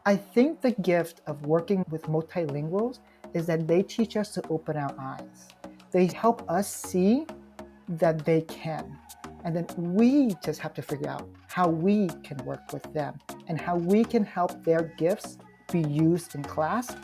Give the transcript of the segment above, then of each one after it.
I think the gift of working with multilinguals is that they teach us to open our eyes. They help us see that they can. And then we just have to figure out how we can work with them and how we can help their gifts be used in class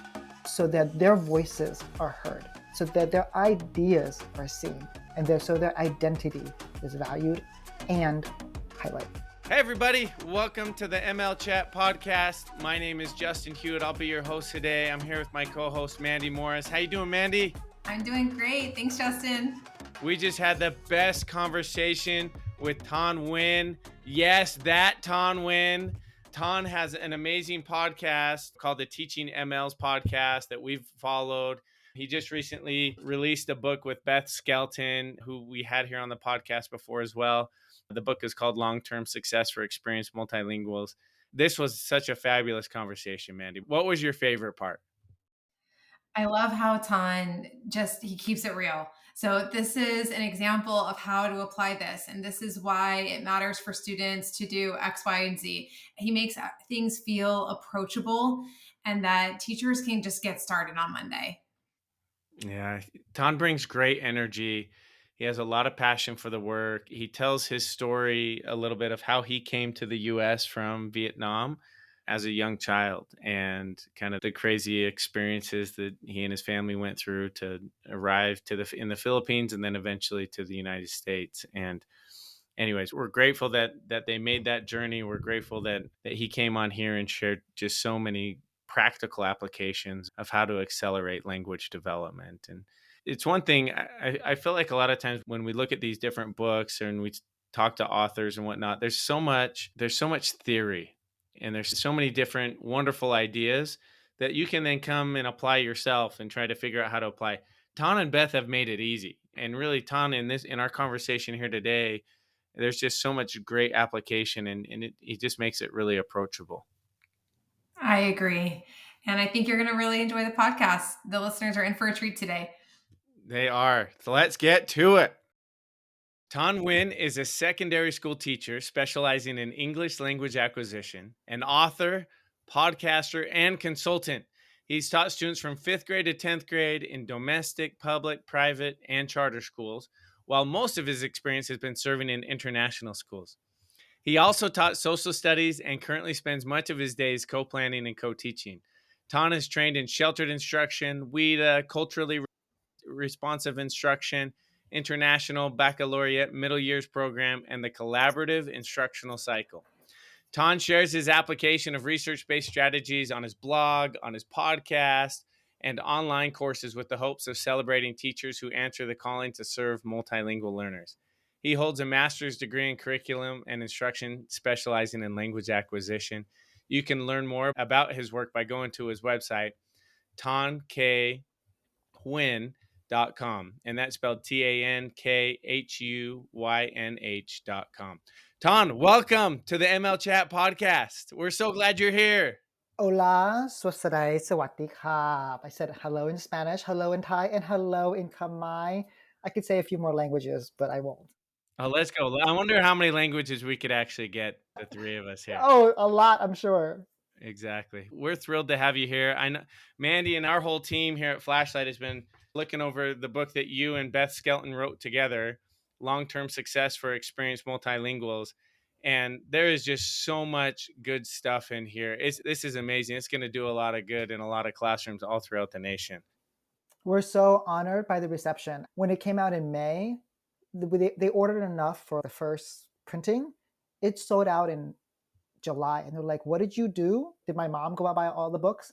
so that their voices are heard, so that their ideas are seen, and so their identity is valued and highlighted. Hey everybody, welcome to the ML Chat podcast. My name is Justin Hewett. I'll be your host today. I'm here with my co-host Mandi Morris. How you doing, Mandi? I'm doing great. Thanks, Justin. We just had the best conversation with Tan Huynh. Yes, that Tan Huynh. Tan has an amazing podcast called the Teaching MLs podcast that we've followed. He just recently released a book with Beth Skelton, who we had here on the podcast before as well. The book is called Long-Term Success for Experienced Multilinguals. This was such a fabulous conversation, Mandi. What was your favorite part? I love how Tan he keeps it real. So this is an example of how to apply this. And this is why it matters for students to do X, Y, and Z. He makes things feel approachable and that teachers can just get started on Monday. Yeah, Tan brings great energy. He has a lot of passion for the work. He tells his story a little bit of how he came to the US from Vietnam as a young child and kind of the crazy experiences that he and his family went through to arrive in the Philippines and then eventually to the United States. And anyways, we're grateful that they made that journey. We're grateful that he came on here and shared just so many practical applications of how to accelerate language development. And it's one thing I feel like a lot of times when we look at these different books and we talk to authors and whatnot, there's so much theory and there's so many different wonderful ideas that you can then come and apply yourself and try to figure out how to apply. Tan and Beth have made it easy. And really, Tan, in our conversation here today, there's just so much great application and it just makes it really approachable. I agree. And I think you're going to really enjoy the podcast. The listeners are in for a treat today. They are. So let's get to it. Tan Huynh is a secondary school teacher specializing in English language acquisition, an author, podcaster, and consultant. He's taught students from 5th grade to 10th grade in domestic, public, private, and charter schools, while most of his experience has been serving in international schools. He also taught social studies and currently spends much of his days co-planning and co-teaching. Tan is trained in sheltered instruction, WIDA, culturally responsive instruction, international baccalaureate middle years program, and the collaborative instructional cycle. Tan shares his application of research-based strategies on his blog, on his podcast, and online courses with the hopes of celebrating teachers who answer the calling to serve multilingual learners. He holds a master's degree in curriculum and instruction specializing in language acquisition. You can learn more about his work by going to his website, tankhuyn.com, and that's spelled TANKHUYNH.com. Tan, welcome to the ML Chat podcast. We're so glad you're here. Hola, swasaday, sawadee ka. I said hello in Spanish, hello in Thai, and hello in Khmer. I could say a few more languages, but I won't. Oh, let's go. I wonder how many languages we could actually get, the three of us here. Oh, a lot, I'm sure. Exactly. We're thrilled to have you here. I know Mandi and our whole team here at Flashlight has been looking over the book that you and Beth Skelton wrote together, Long-Term Success for Experienced Multilinguals. And there is just so much good stuff in here. This is amazing. It's going to do a lot of good in a lot of classrooms all throughout the nation. We're so honored by the reception. When it came out in May, they ordered enough for the first printing. It sold out in July. And they're like, what did you do? Did my mom go out and buy all the books?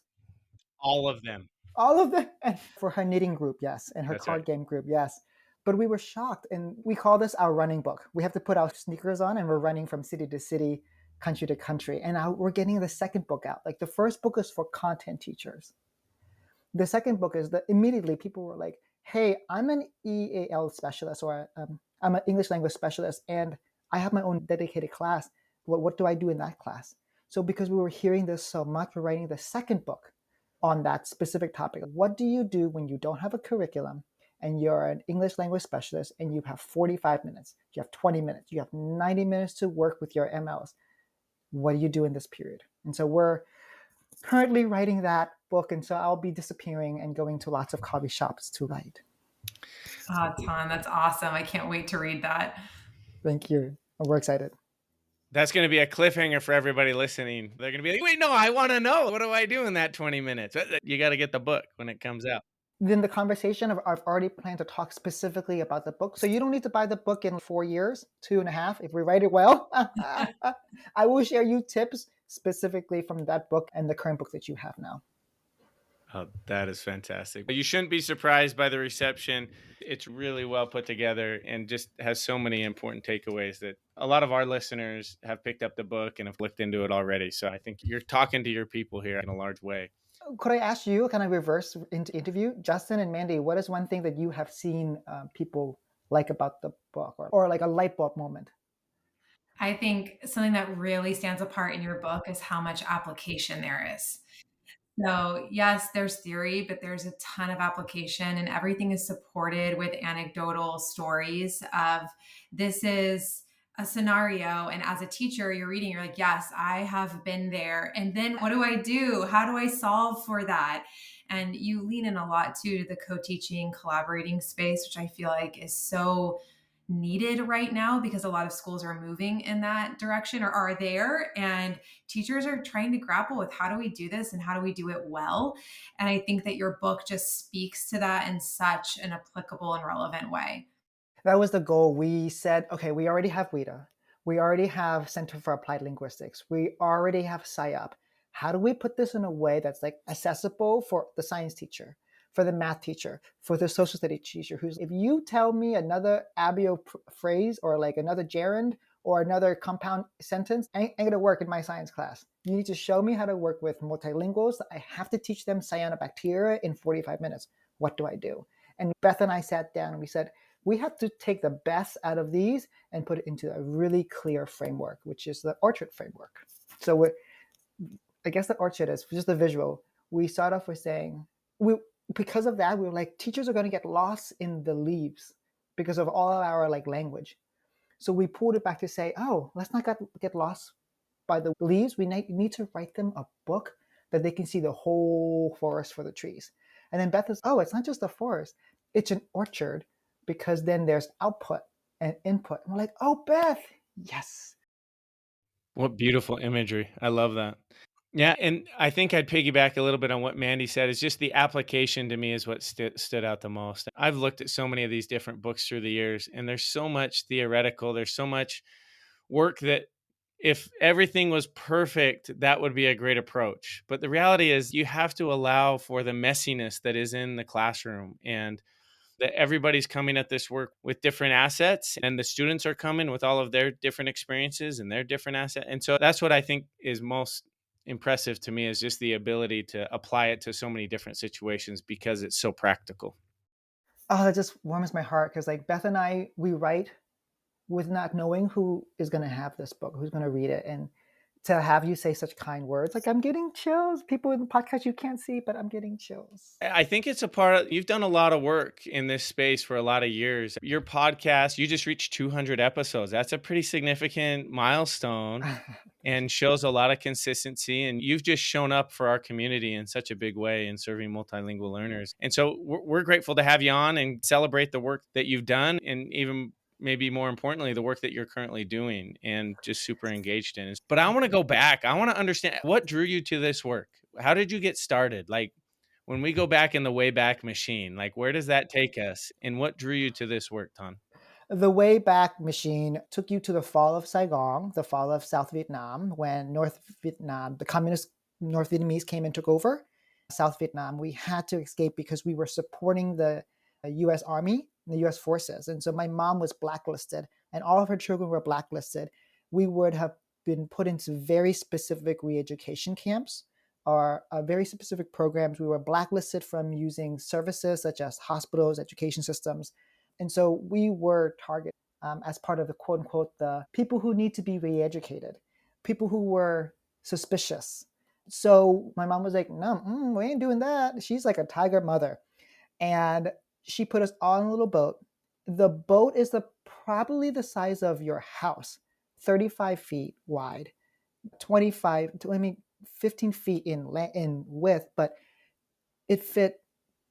All of them. All of them. And for her knitting group, yes. And her That's card right. game group, yes. But we were shocked. And we call this our running book. We have to put our sneakers on and we're running from city to city, country to country. And now we're getting the second book out. Like the first book is for content teachers. The second book is that immediately people were like, hey, I'm an EAL specialist or I'm an English language specialist and I have my own dedicated class. What do I do in that class? So because we were hearing this so much, we're writing the second book on that specific topic. What do you do when you don't have a curriculum and you're an English language specialist and you have 45 minutes, you have 20 minutes, you have 90 minutes to work with your MLs? What do you do in this period? And so we're Currently writing that book, and so I'll be disappearing and going to lots of coffee shops to write. Oh, Tan, that's awesome. I can't wait to read that. Thank you. We're excited. That's going to be a cliffhanger for everybody listening. They're going to be like, wait, no, I want to know. What do I do in that 20 minutes? You got to get the book when it comes out. Then the conversation, I've already planned to talk specifically about the book. So you don't need to buy the book in 4 years, 2.5, if we write it well. I will share you tips specifically from that book and the current book that you have now. Oh, that is fantastic. You shouldn't be surprised by the reception. It's really well put together and just has so many important takeaways that a lot of our listeners have picked up the book and have looked into it already. So I think you're talking to your people here in a large way. Could I ask you, kind of reverse into interview, Justin and Mandi, what is one thing that you have seen people like about the book, or like a light bulb moment? I think something that really stands apart in your book is how much application there is. So, yes, there's theory, but there's a ton of application, and everything is supported with anecdotal stories of this is a scenario. And as a teacher, you're reading, you're like, yes, I have been there. And then what do I do? How do I solve for that? And you lean in a lot too to the co teaching, collaborating space, which I feel like is so needed right now because a lot of schools are moving in that direction or are there, and teachers are trying to grapple with how do we do this and how do we do it well. And I think that your book just speaks to that in such an applicable and relevant way. That was the goal. We said, okay, we already have WIDA. We already have Center for Applied Linguistics. We already have SciUp. How do we put this in a way that's like accessible for the science teacher, for the math teacher, for the social studies teacher, who's, if you tell me another abio phrase or like another gerund or another compound sentence, ain't gonna work in my science class. You need to show me how to work with multilinguals. I have to teach them cyanobacteria in 45 minutes. What do I do? And Beth and I sat down and we said, we have to take the best out of these and put it into a really clear framework, which is the orchard framework. So I guess the orchard is just the visual. We start off with saying, because of that, we were like, teachers are going to get lost in the leaves because of all our like language. So we pulled it back to say, oh, let's not get lost by the leaves. We need to write them a book that they can see the whole forest for the trees. And then Beth is, oh, it's not just a forest, it's an orchard, because then there's output and input. And we're like, oh, Beth, yes. What beautiful imagery. I love that. Yeah, and I think I'd piggyback a little bit on what Mandi said. Is just the application to me is what stood out the most. I've looked at so many of these different books through the years, and there's so much theoretical. There's so much work that if everything was perfect, that would be a great approach. But the reality is you have to allow for the messiness that is in the classroom, and that everybody's coming at this work with different assets, and the students are coming with all of their different experiences and their different assets. And so that's what I think is most impressive to me, is just the ability to apply it to so many different situations because it's so practical. Oh, that just warms my heart, because like Beth and I, we write with not knowing who is going to have this book, who's going to read it. And to have you say such kind words, like I'm getting chills. People in the podcast you can't see, but I'm getting chills. I think it's a part of, you've done a lot of work in this space for a lot of years. Your podcast, you just reached 200 episodes. That's a pretty significant milestone and shows a lot of consistency. And you've just shown up for our community in such a big way in serving multilingual learners. And so we're grateful to have you on and celebrate the work that you've done, and even maybe more importantly, the work that you're currently doing and just super engaged in. But I want to go back. I want to understand what drew you to this work. How did you get started? Like, when we go back in the Wayback Machine, like where does that take us? And what drew you to this work, Tan? The Wayback Machine took you to the fall of Saigon, the fall of South Vietnam, when North Vietnam, the communist North Vietnamese came and took over South Vietnam. We had to escape because we were supporting the US Army, the US forces. And so my mom was blacklisted and all of her children were blacklisted. We would have been put into very specific re-education camps or very specific programs. We were blacklisted from using services such as hospitals, education systems. And so we were targeted as part of the quote unquote, the people who need to be re-educated, people who were suspicious. So my mom was like, no, we ain't doing that. She's like a tiger mother. And she put us all in a little boat. The boat is probably the size of your house, 35 feet wide, 25, 15 feet in width, but it fit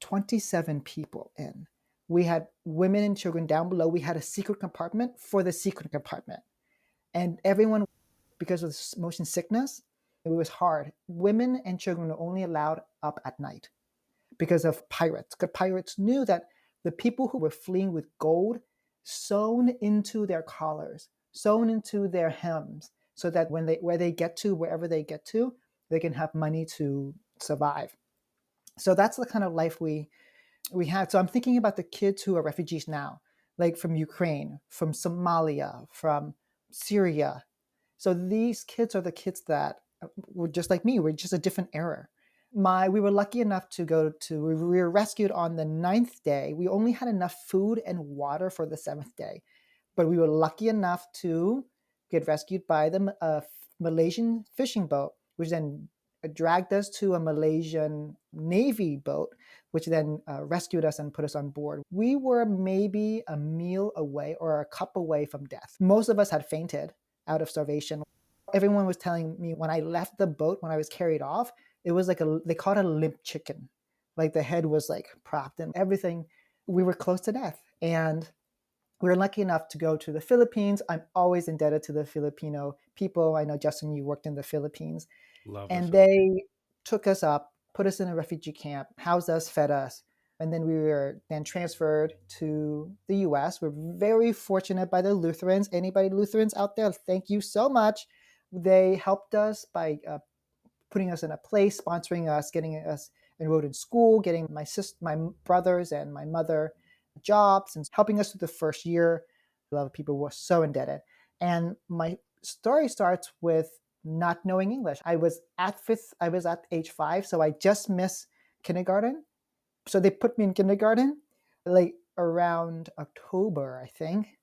27 people in. We had women and children down below. We had a secret compartment for the secret compartment. And everyone, because of motion sickness, it was hard. Women and children were only allowed up at night because of pirates. Because pirates knew that the people who were fleeing with gold sewn into their collars, sewn into their hems, so that wherever they get to, they can have money to survive. So that's the kind of life we had. So I'm thinking about the kids who are refugees now, like from Ukraine, from Somalia, from Syria. So these kids are the kids that were just like me. We're just a different era. We were lucky enough to we were rescued on the 9th day. We only had enough food and water for the 7th day, but we were lucky enough to get rescued by the Malaysian fishing boat, which then dragged us to a Malaysian Navy boat, which then rescued us and put us on board. We were maybe a meal away or a cup away from death. Most of us had fainted out of starvation. Everyone was telling me when I left the boat, when I was carried off, it was like they called it a limp chicken. Like the head was like propped and everything. We were close to death. And we were lucky enough to go to the Philippines. I'm always indebted to the Filipino people. I know, Justin, you worked in the Philippines. Love the And Philippines. they took us up, put us in a refugee camp, housed us, fed us. And then we were then transferred to the US. We're very fortunate by the Lutherans. Anybody Lutherans out there, thank you so much. They helped us by putting us in a place, sponsoring us, getting us enrolled in school, getting my brothers and my mother jobs, and helping us through the first year. A lot of people were so indebted. And my story starts with not knowing English. I was at age 5, so I just missed kindergarten. So they put me in kindergarten like around October, I think.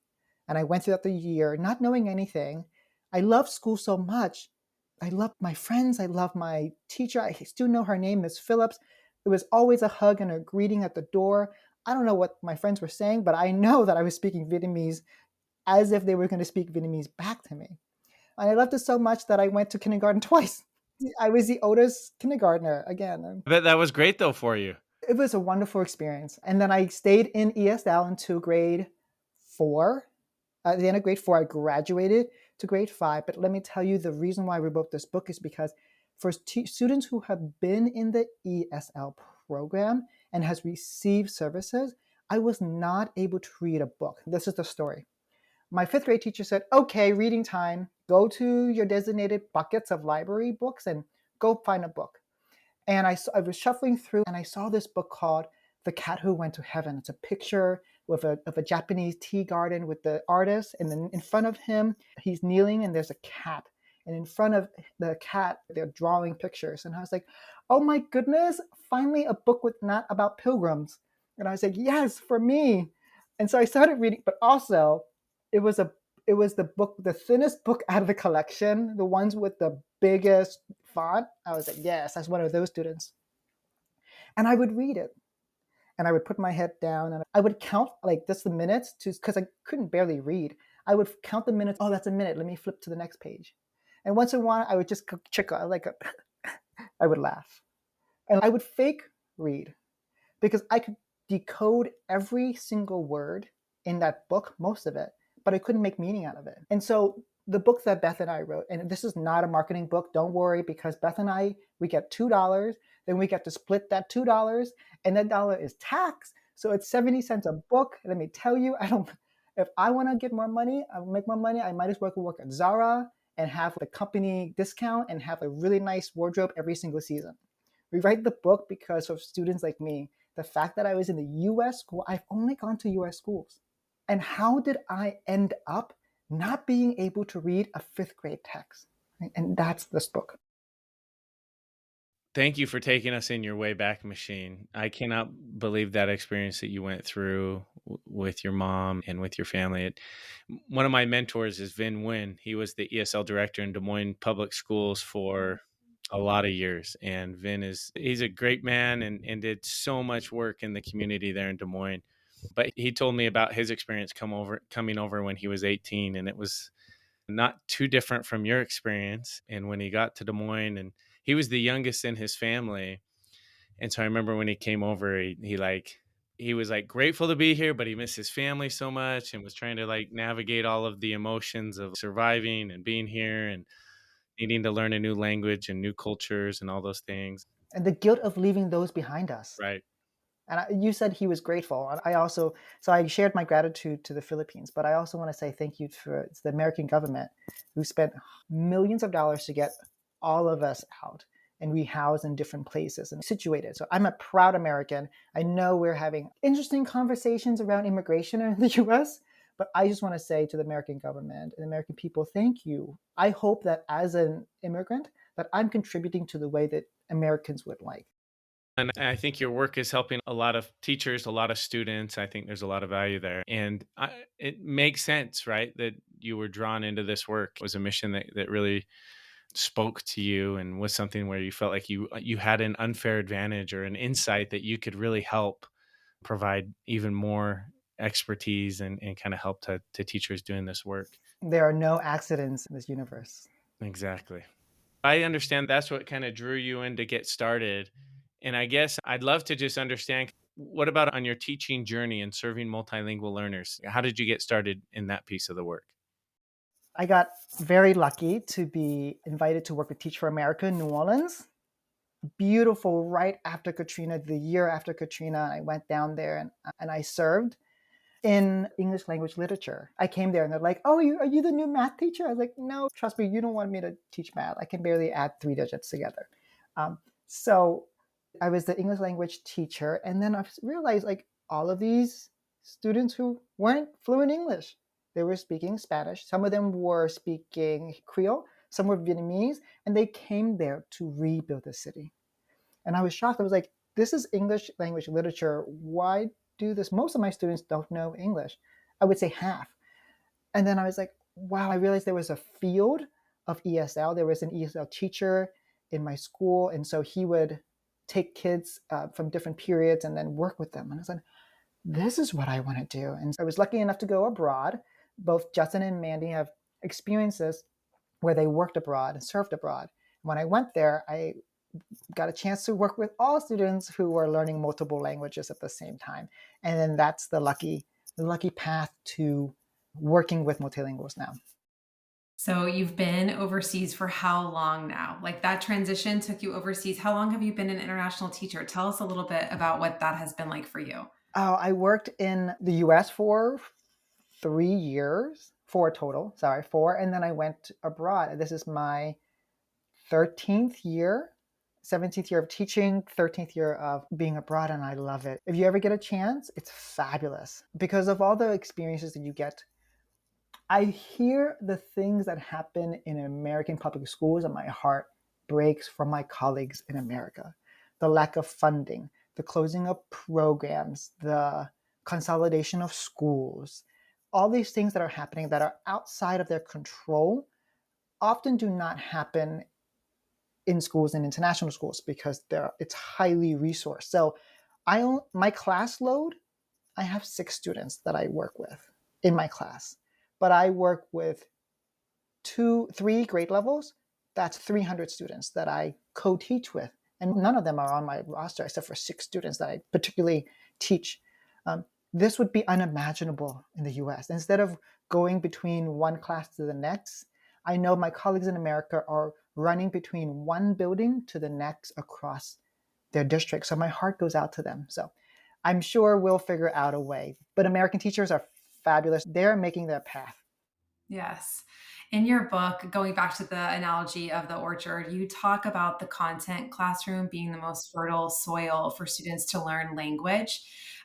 And I went throughout the year not knowing anything. I loved school so much. I loved my friends. I loved my teacher. I still know her name, Miss Phillips. It was always a hug and a greeting at the door. I don't know what my friends were saying, but I know that I was speaking Vietnamese as if they were going to speak Vietnamese back to me. And I loved it so much that I went to kindergarten twice. I was the oldest kindergartner again. I bet that was great though for you. It was a wonderful experience. And then I stayed in ESL until grade 4. At the end of grade 4, I graduated to grade 5. But let me tell you, the reason why we wrote this book is because for students who have been in the ESL program and has received services, I was not able to read a book. This is the story. My 5th grade teacher said, okay, reading time. Go to your designated buckets of library books and go find a book. And I was shuffling through and I saw this book called The Cat Who Went to Heaven. It's a picture of a Japanese tea garden with the artist. And then in front of him, he's kneeling and there's a cat. And in front of the cat, they're drawing pictures. And I was like, oh my goodness, finally a book not about pilgrims. And I was like, yes, for me. And so I started reading, but also it was the thinnest book out of the collection, the ones with the biggest font. I was like, yes, I was one of those students. And I would read it. And I would put my head down and I would count like just the minutes because I couldn't barely read. I would count the minutes. Oh, that's a minute. Let me flip to the next page. And once in a while, I would just check out, I would laugh. And I would fake read because I could decode every single word in that book, most of it, but I couldn't make meaning out of it. And so the book that Beth and I wrote, and this is not a marketing book, don't worry, because Beth and I, we get $2, then we get to split that $2, and that dollar is tax. So it's 70 cents a book. Let me tell you, if I want to get more money, I'll make more money. I might as well work at Zara and have the company discount and have a really nice wardrobe every single season. We write the book because of students like me. The fact that I was in the US school, I've only gone to US schools. And how did I end up not being able to read a 5th grade text? And that's this book. Thank you for taking us in your Wayback Machine. I cannot believe that experience that you went through with your mom and with your family. One of my mentors is Vin Nguyen. He was the ESL director in Des Moines Public Schools for a lot of years. And he's a great man and did so much work in the community there in Des Moines. But he told me about his experience coming over when he was 18, and it was not too different from your experience. And when he got to Des Moines, and he was the youngest in his family. And so I remember when he came over, he was like grateful to be here, but he missed his family so much and was trying to like navigate all of the emotions of surviving and being here and needing to learn a new language and new cultures and all those things. And the guilt of leaving those behind us. Right. And you said he was grateful. And I also, so I shared my gratitude to the Philippines, but I also want to say thank you to the American government who spent millions of dollars to get all of us out and rehoused in different places and situated. So I'm a proud American. I know we're having interesting conversations around immigration in the US, but I just want to say to the American government and the American people, thank you. I hope that as an immigrant, that I'm contributing to the way that Americans would like. And I think your work is helping a lot of teachers, a lot of students. I think there's a lot of value there. And it makes sense, right? That you were drawn into this work. It was a mission that really spoke to you and was something where you felt like you had an unfair advantage or an insight that you could really help provide even more expertise and kind of help to teachers doing this work. There are no accidents in this universe. Exactly. I understand that's what kind of drew you in to get started. And I guess I'd love to just understand, what about on your teaching journey and serving multilingual learners? How did you get started in that piece of the work? I got very lucky to be invited to work with Teach for America in New Orleans. Beautiful, right after Katrina, the year after Katrina, I went down there and I served in English language literature. I came there and they're like, oh, are you the new math teacher? I was like, no, trust me, you don't want me to teach math. I can barely add 3 digits together. So I was the English language teacher. And then I realized like all of these students who weren't fluent English, they were speaking Spanish. Some of them were speaking Creole, some were Vietnamese, and they came there to rebuild the city. And I was shocked. I was like, this is English language literature. Why do this? Most of my students don't know English. I would say half. And then I was like, wow, I realized there was a field of ESL. There was an ESL teacher in my school. And so he would take kids from different periods and then work with them. And I was like, this is what I want to do. And I was lucky enough to go abroad. Both Justin and Mandi have experiences where they worked abroad and served abroad. When I went there, I got a chance to work with all students who were learning multiple languages at the same time. And then that's the lucky path to working with multilinguals now. So you've been overseas for how long now? Like that transition took you overseas. How long have you been an international teacher? Tell us a little bit about what that has been like for you. Oh, I worked in the US for 3 years, 4 total, sorry, 4. And then I went abroad. This is my 13th year, 17th year of teaching, 13th year of being abroad, and I love it. If you ever get a chance, it's fabulous because of all the experiences that you get. I hear the things that happen in American public schools, and my heart breaks for my colleagues in America. The lack of funding, the closing of programs, the consolidation of schools, all these things that are happening that are outside of their control often do not happen in schools and international schools because it's highly resourced. So my class load, I have 6 students that I work with in my class, but I work with 3 grade levels. That's 300 students that I co-teach with. And none of them are on my roster except for 6 students that I particularly teach. This would be unimaginable in the US. Instead of going between one class to the next, I know my colleagues in America are running between one building to the next across their district. So my heart goes out to them. So I'm sure we'll figure out a way. But American teachers are fabulous. They're making their path. Yes. In your book, going back to the analogy of the orchard, you talk about the content classroom being the most fertile soil for students to learn language.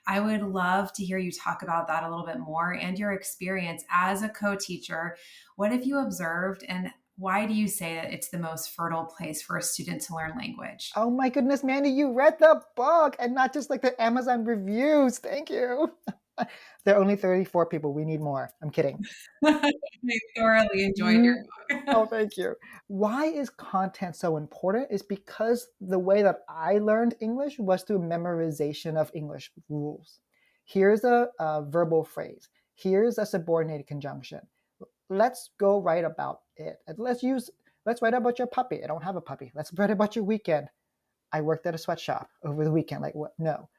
I would love to hear you talk about that a little bit more and your experience as a co-teacher. What have you observed and why do you say that it's the most fertile place for a student to learn language? Oh my goodness, Mandi, you read the book and not just like the Amazon reviews. Thank you. There are only 34 people. We need more. I'm kidding. I thoroughly enjoyed your book. Oh, thank you. Why is content so important? Is because the way that I learned English was through memorization of English rules. Here's a verbal phrase. Here's a subordinated conjunction. Let's go right about it. Let's use Let's write about your puppy. I don't have a puppy. Let's write about your weekend. I worked at a sweatshop over the weekend. Like, what? No.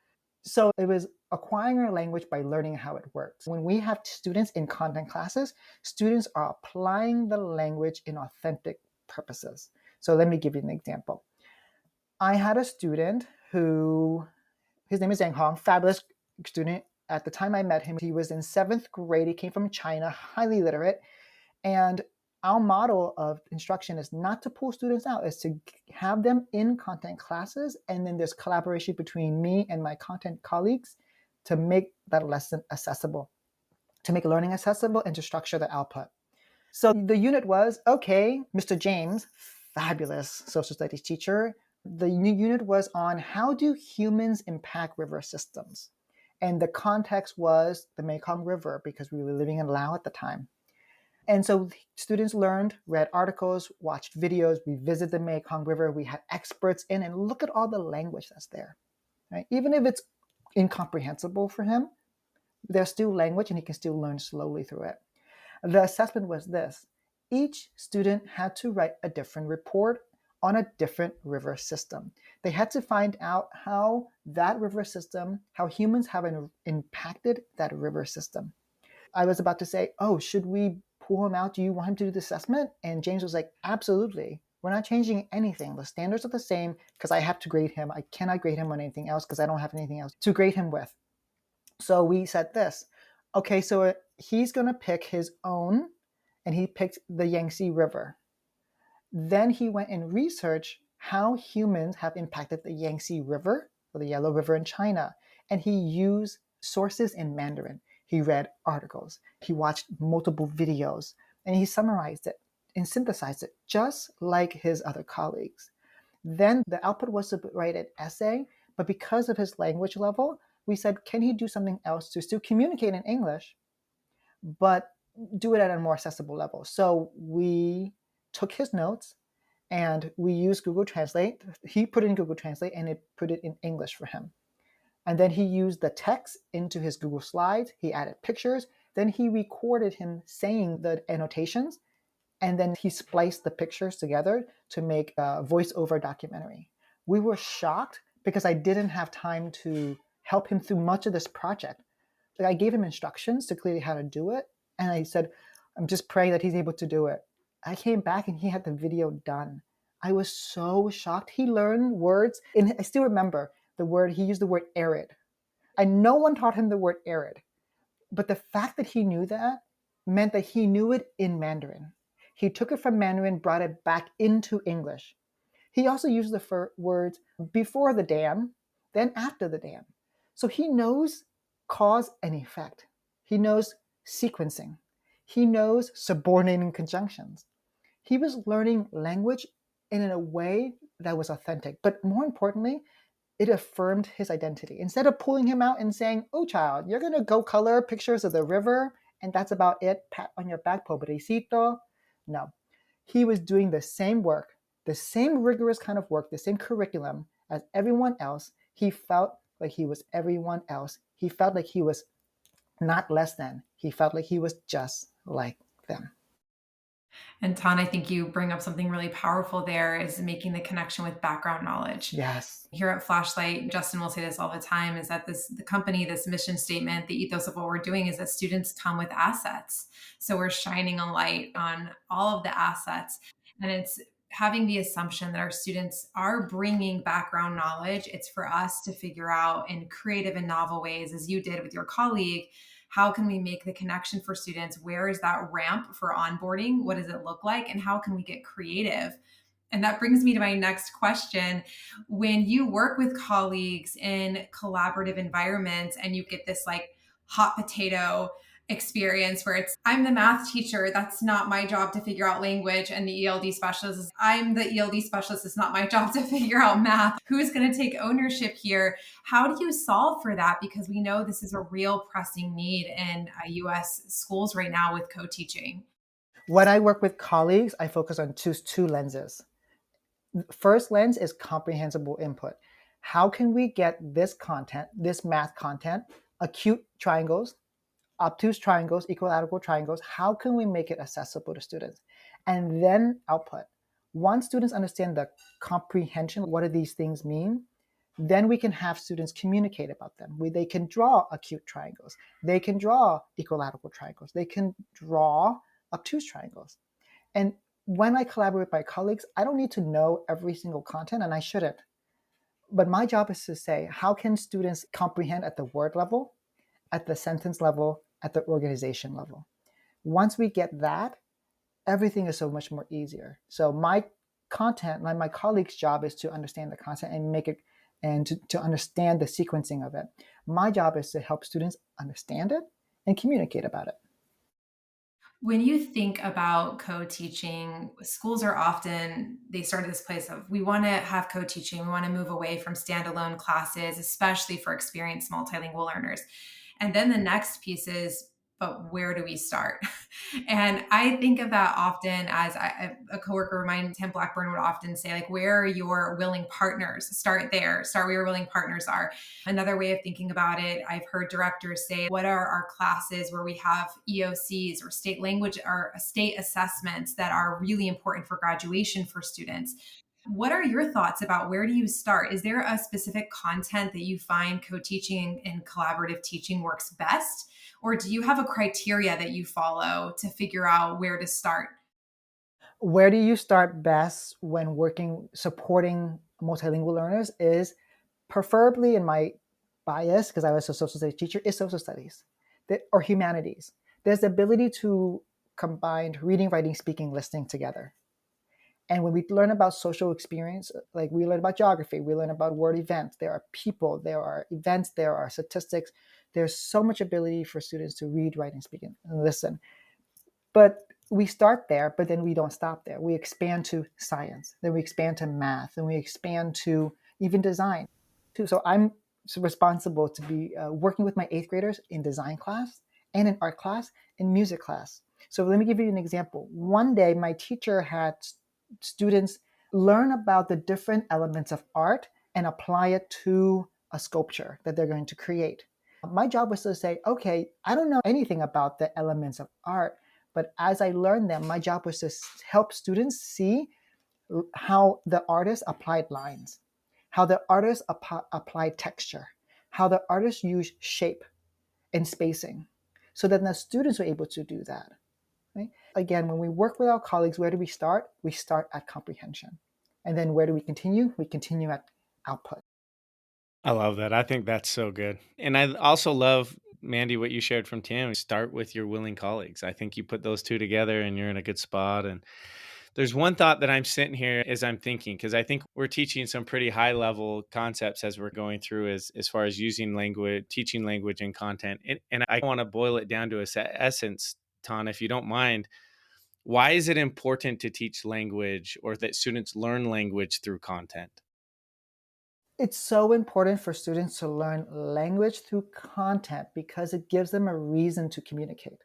So it was acquiring a language by learning how it works. When we have students in content classes, students are applying the language in authentic purposes. So let me give you an example. I had a student who, his name is Zhang Hong, fabulous student. At the time I met him, he was in 7th grade. He came from China, highly literate. And our model of instruction is not to pull students out, is to have them in content classes. And then there's collaboration between me and my content colleagues to make that lesson accessible, to make learning accessible and to structure the output. So the unit was, okay, Mr. James, fabulous social studies teacher. The new unit was on how do humans impact river systems? And the context was the Mekong River because we were living in Laos at the time. And so students learned, read articles, watched videos. We visited the Mekong River. We had experts in, and look at all the language that's there. Right? Even if it's incomprehensible for him, there's still language and he can still learn slowly through it. The assessment was this. Each student had to write a different report on a different river system. They had to find out how that river system, how humans have impacted that river system. I was about to say, oh, should we pull him out? Do you want him to do the assessment? And James was like, absolutely. We're not changing anything. The standards are the same because I have to grade him. I cannot grade him on anything else because I don't have anything else to grade him with. So we said this. Okay, so he's going to pick his own, and he picked the Yangtze River. Then he went and researched how humans have impacted the Yangtze River, or the Yellow River in China. And he used sources in Mandarin. He read articles. He watched multiple videos, and he summarized it and synthesized it, just like his other colleagues. Then the output was to write an essay, but because of his language level, we said, can he do something else to still communicate in English, but do it at a more accessible level? So we took his notes and we used Google Translate. He put it in Google Translate and it put it in English for him. And then he used the text into his Google Slides. He added pictures. Then he recorded him saying the annotations. And then he spliced the pictures together to make a voiceover documentary. We were shocked because I didn't have time to help him through much of this project. Like I gave him instructions to clearly how to do it. And I said, I'm just praying that he's able to do it. I came back and he had the video done. I was so shocked. He learned words. And I still remember he used the word arid. No one taught him the word arid. But the fact that he knew that meant that he knew it in Mandarin. He took it from Mandarin, brought it back into English. He also used the words before the dam, then after the dam. So he knows cause and effect. He knows sequencing. He knows subordinating conjunctions. He was learning language in a way that was authentic. But more importantly, it affirmed his identity. Instead of pulling him out and saying, oh, child, you're going to go color pictures of the river, and that's about it, pat on your back, pobrecito. No, he was doing the same work, the same rigorous kind of work, the same curriculum as everyone else. He felt like he was everyone else. He felt like he was not less than. He felt like he was just like them. And Tan, I think you bring up something really powerful there, is making the connection with background knowledge. Yes. Here at Flashlight, Justin will say this all the time, is that the company, this mission statement, the ethos of what we're doing is that students come with assets. So we're shining a light on all of the assets. And it's having the assumption that our students are bringing background knowledge. It's for us to figure out in creative and novel ways, as you did with your colleague, how can we make the connection for students? Where is that ramp for onboarding? What does it look like? And how can we get creative? And that brings me to my next question. When you work with colleagues in collaborative environments and you get this like hot potato experience where it's, I'm the math teacher, that's not my job to figure out language, and the ELD specialist is, I'm the ELD specialist, it's not my job to figure out math. Who's going to take ownership here? How do you solve for that? Because we know this is a real pressing need in US schools right now with co-teaching. When I work with colleagues, I focus on two lenses. First lens is comprehensible input. How can we get this content, this math content, acute triangles, obtuse triangles, equilateral triangles, how can we make it accessible to students? And then output. Once students understand the comprehension, what do these things mean, then we can have students communicate about them. They can draw acute triangles. They can draw equilateral triangles. They can draw obtuse triangles. And when I collaborate with my colleagues, I don't need to know every single content, and I shouldn't. But my job is to say, how can students comprehend at the word level, at the sentence level, at the organization level? Once we get that, everything is so much more easier. So my content, my colleagues' job is to understand the content and make it, and to understand the sequencing of it. My job is to help students understand it and communicate about it. When you think about co-teaching, schools are often, they start at this place of, we want to have co-teaching. We want to move away from standalone classes, especially for experienced multilingual learners. And then the next piece is, but where do we start? And I think of that often as a coworker of mine, Tim Blackburn, would often say, like, where are your willing partners? Start there. Start where your willing partners are. Another way of thinking about it, I've heard directors say, what are our classes where we have EOCs or state language or state assessments that are really important for graduation for students? What are your thoughts about where do you start? Is there a specific content that you find co-teaching and collaborative teaching works best? Or do you have a criteria that you follow to figure out where to start? Where do you start best when supporting multilingual learners is preferably, in my bias, because I was a social studies teacher, is social studies or humanities. There's the ability to combine reading, writing, speaking, listening together. And when we learn about social experience, like we learn about geography, we learn about world events, there are people, there are events, there are statistics. There's so much ability for students to read, write, and speak and listen. But we start there, but then we don't stop there. We expand to science, then we expand to math, then we expand to even design. So I'm responsible to be working with my 8th graders in design class and in art class and music class. So let me give you an example. One day, my teacher had students learn about the different elements of art and apply it to a sculpture that they're going to create. My job was to say, okay, I don't know anything about the elements of art, but as I learned them, my job was to help students see how the artist applied lines, how the artist applied texture, how the artist used shape and spacing, so that the students were able to do that. Right? Again, when we work with our colleagues, where do we start? We start at comprehension. And then where do we continue? We continue at output. I love that. I think that's so good. And I also love, Mandi, what you shared from Tim. Start with your willing colleagues. I think you put those two together and you're in a good spot. And there's one thought that I'm sitting here as I'm thinking, because I think we're teaching some pretty high level concepts as we're going through as far as using language, teaching language and content. And I want to boil it down to its essence, Tan, if you don't mind. Why is it important to teach language or that students learn language through content? It's so important for students to learn language through content because it gives them a reason to communicate.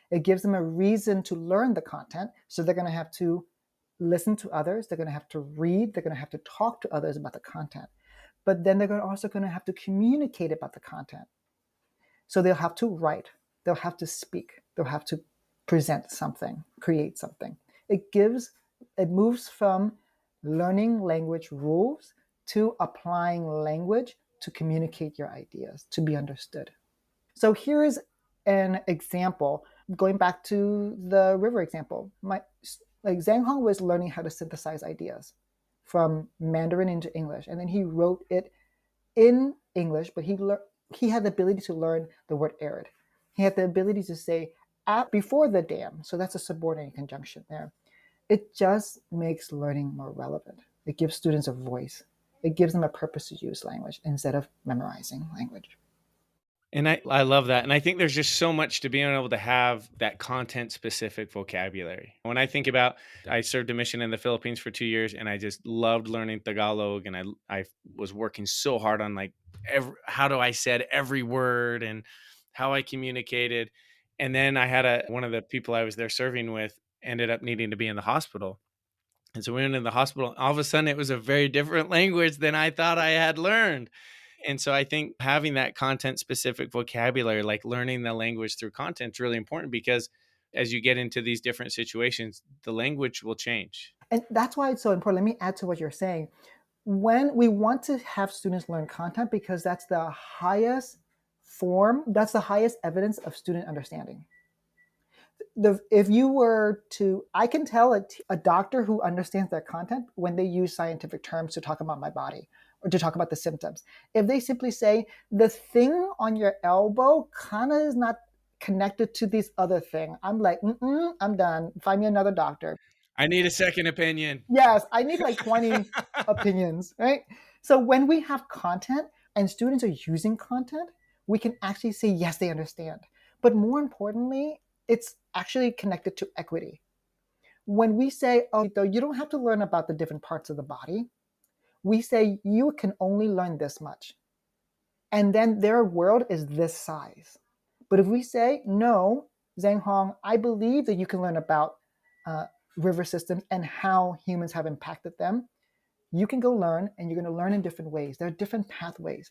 It gives them a reason to learn the content. So they're going to have to listen to others. They're going to have to read. They're going to have to talk to others about the content. But then they're also going to have to communicate about the content. So they'll have to write. They'll have to speak. They'll have to present something, create something. It moves from learning language rules to applying language to communicate your ideas, to be understood. So here is an example, going back to the river example. Zhang Hong was learning how to synthesize ideas from Mandarin into English, and then he wrote it in English, but he had the ability to learn the word arid. He had the ability to say before the dam, so that's a subordinate conjunction there. It just makes learning more relevant. It gives students a voice. It gives them a purpose to use language instead of memorizing language. And I love that. And I think there's just so much to being able to have that content specific vocabulary. When I think about, I served a mission in the Philippines for 2 years and I just loved learning Tagalog. And I was working so hard on like, how do I said every word and how I communicated. And then I had one of the people I was there serving with ended up needing to be in the hospital. And so we went in the hospital. All of a sudden, it was a very different language than I thought I had learned. And so I think having that content specific vocabulary, like learning the language through content, is really important because as you get into these different situations, the language will change. And that's why it's so important. Let me add to what you're saying. When we want to have students learn content, because that's the highest form, that's the highest evidence of student understanding. If you were to, I can tell a doctor who understands their content when they use scientific terms to talk about my body or to talk about the symptoms. If they simply say the thing on your elbow kind of is not connected to this other thing, I'm like, I'm done. Find me another doctor. I need a second opinion. Yes, I need like 20 opinions, right? So when we have content and students are using content, we can actually say, yes, they understand. But more importantly, it's actually connected to equity. When we say, oh, you don't have to learn about the different parts of the body, we say you can only learn this much. And then their world is this size. But if we say, no, Zhang Hong, I believe that you can learn about river systems and how humans have impacted them, you can go learn, and you're going to learn in different ways. There are different pathways.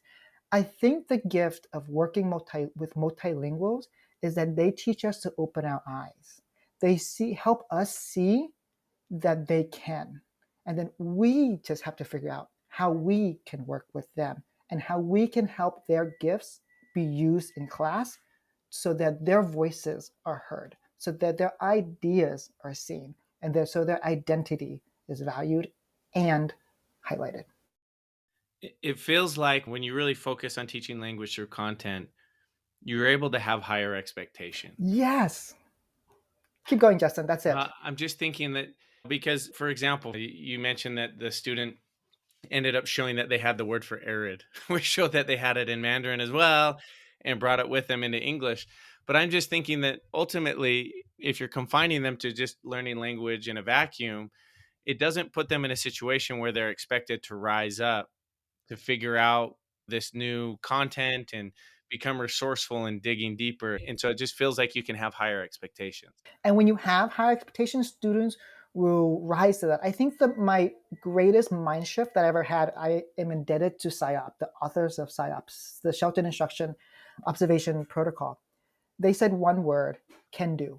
I think the gift of working with multilinguals is that they teach us to open our eyes. They help us see that they can. And then we just have to figure out how we can work with them and how we can help their gifts be used in class so that their voices are heard, so that their ideas are seen, and so their identity is valued and highlighted. It feels like when you really focus on teaching language through content, you're able to have higher expectations. Yes. Keep going, Justin. That's it. I'm just thinking that because, for example, you mentioned that the student ended up showing that they had the word for arid, which showed that they had it in Mandarin as well and brought it with them into English. But I'm just thinking that ultimately, if you're confining them to just learning language in a vacuum, it doesn't put them in a situation where they're expected to rise up to figure out this new content and become resourceful and digging deeper. And so it just feels like you can have higher expectations. And when you have higher expectations, students will rise to that. I think that my greatest mind shift that I ever had, I am indebted to SIOP, the authors of SIOPs, the Shelton Instruction Observation Protocol. They said one word, can do.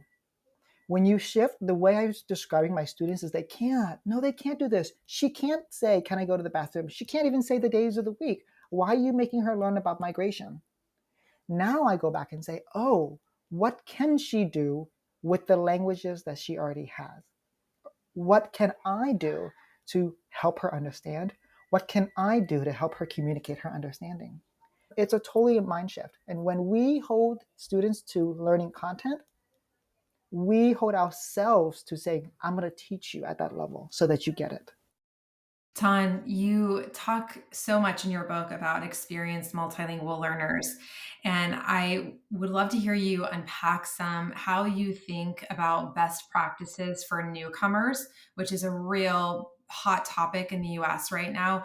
When you shift, the way I was describing my students is they can't. No, they can't do this. She can't say, can I go to the bathroom? She can't even say the days of the week. Why are you making her learn about migration? Now I go back and say, oh, what can she do with the languages that she already has? What can I do to help her understand? What can I do to help her communicate her understanding? It's a totally mind shift. And when we hold students to learning content, we hold ourselves to say, I'm going to teach you at that level so that you get it. Tan, you talk so much in your book about experienced multilingual learners. And I would love to hear you unpack how you think about best practices for newcomers, which is a real hot topic in the US right now.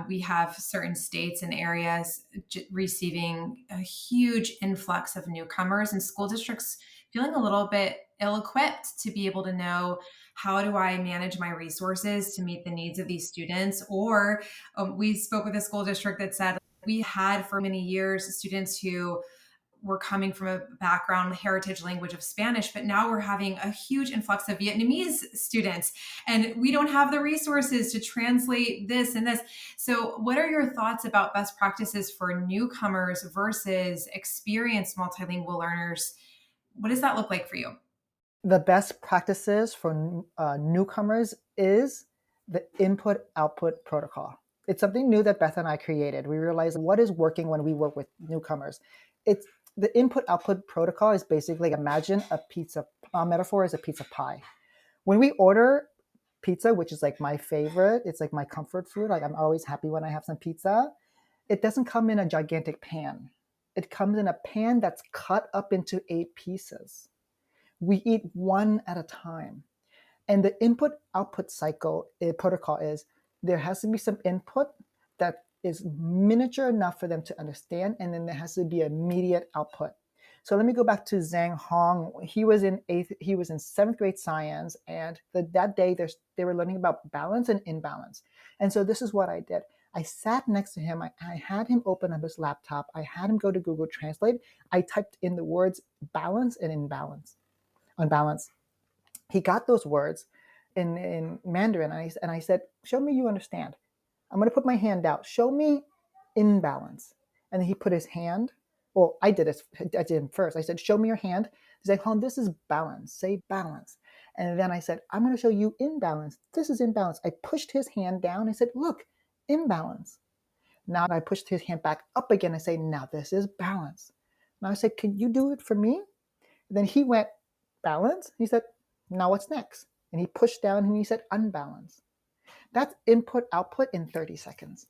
We have certain states and areas receiving a huge influx of newcomers, and school districts feeling a little bit ill equipped to be able to know, how do I manage my resources to meet the needs of these students? Or we spoke with a school district that said we had for many years students who were coming from a background heritage language of Spanish, but now we're having a huge influx of Vietnamese students, and we don't have the resources to translate this and this. So what are your thoughts about best practices for newcomers versus experienced multilingual learners? What does that look like for you? The best practices for newcomers is the input-output protocol. It's something new that Beth and I created. We realized what is working when we work with newcomers. It's the input-output protocol is basically, imagine a pizza. Our metaphor is a pizza pie. When we order pizza, which is like my favorite, it's like my comfort food. Like I'm always happy when I have some pizza. It doesn't come in a gigantic pan. It comes in a pan that's cut up into 8 pieces. We eat one at a time. And the input output cycle protocol is there has to be some input that is miniature enough for them to understand, and then there has to be immediate output. So let me go back to Zhang Hong. He was in 7th grade science, and that day they were learning about balance and imbalance. And so this is what I did. I sat next to him. I had him open up his laptop. I had him go to Google Translate. I typed in the words balance and imbalance, unbalance. He got those words. in Mandarin, and I said, show me you understand. I'm going to put my hand out. Show me in balance. And then he put his hand. Well, I did it first. I said, show me your hand. He's like, Hong, this is balance. Say balance. And then I said, I'm going to show you imbalance. This is imbalance. I pushed his hand down. I said, look, imbalance. Now I pushed his hand back up again and say, now this is balance. Now I said, can you do it for me? And then he went, balance. He said, now what's next? And he pushed down and he said, unbalance. That's input output in 30 seconds.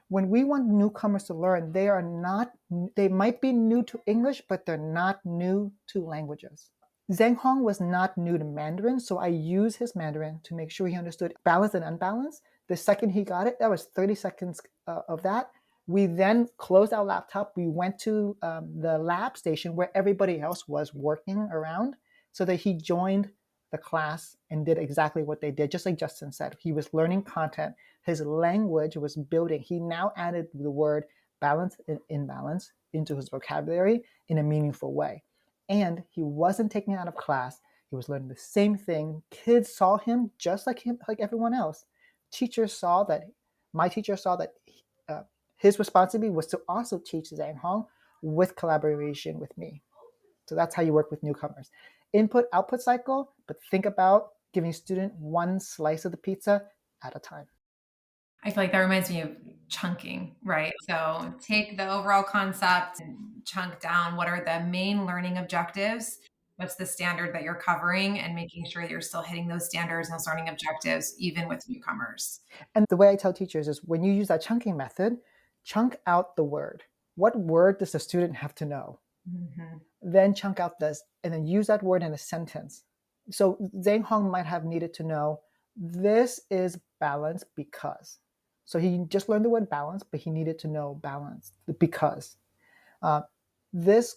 When we want newcomers to learn, they might be new to English, but they're not new to languages. Zheng Hong was not new to Mandarin, so I used his Mandarin to make sure he understood balance and unbalance. The second he got it, that was 30 seconds of that. We then closed our laptop. We went to the lab station where everybody else was working around so that he joined the class and did exactly what they did, just like Justin said. He was learning content. His language was building. He now added the word balance and imbalance into his vocabulary in a meaningful way. And he wasn't taken out of class. He was learning the same thing. Kids saw him just like everyone else. My teacher saw that his responsibility was to also teach Zhang Hong with collaboration with me. So that's how you work with newcomers. Input, output cycle, but think about giving a student one slice of the pizza at a time. I feel like that reminds me of chunking, right? So take the overall concept and chunk down what are the main learning objectives, what's the standard that you're covering, and making sure that you're still hitting those standards and those learning objectives, even with newcomers. And the way I tell teachers is when you use that chunking method, chunk out the word. What word does the student have to know? Mm-hmm. Then chunk out this, and then use that word in a sentence. So Zhang Hong might have needed to know, this is balance because. So he just learned the word balance, but he needed to know balance because. This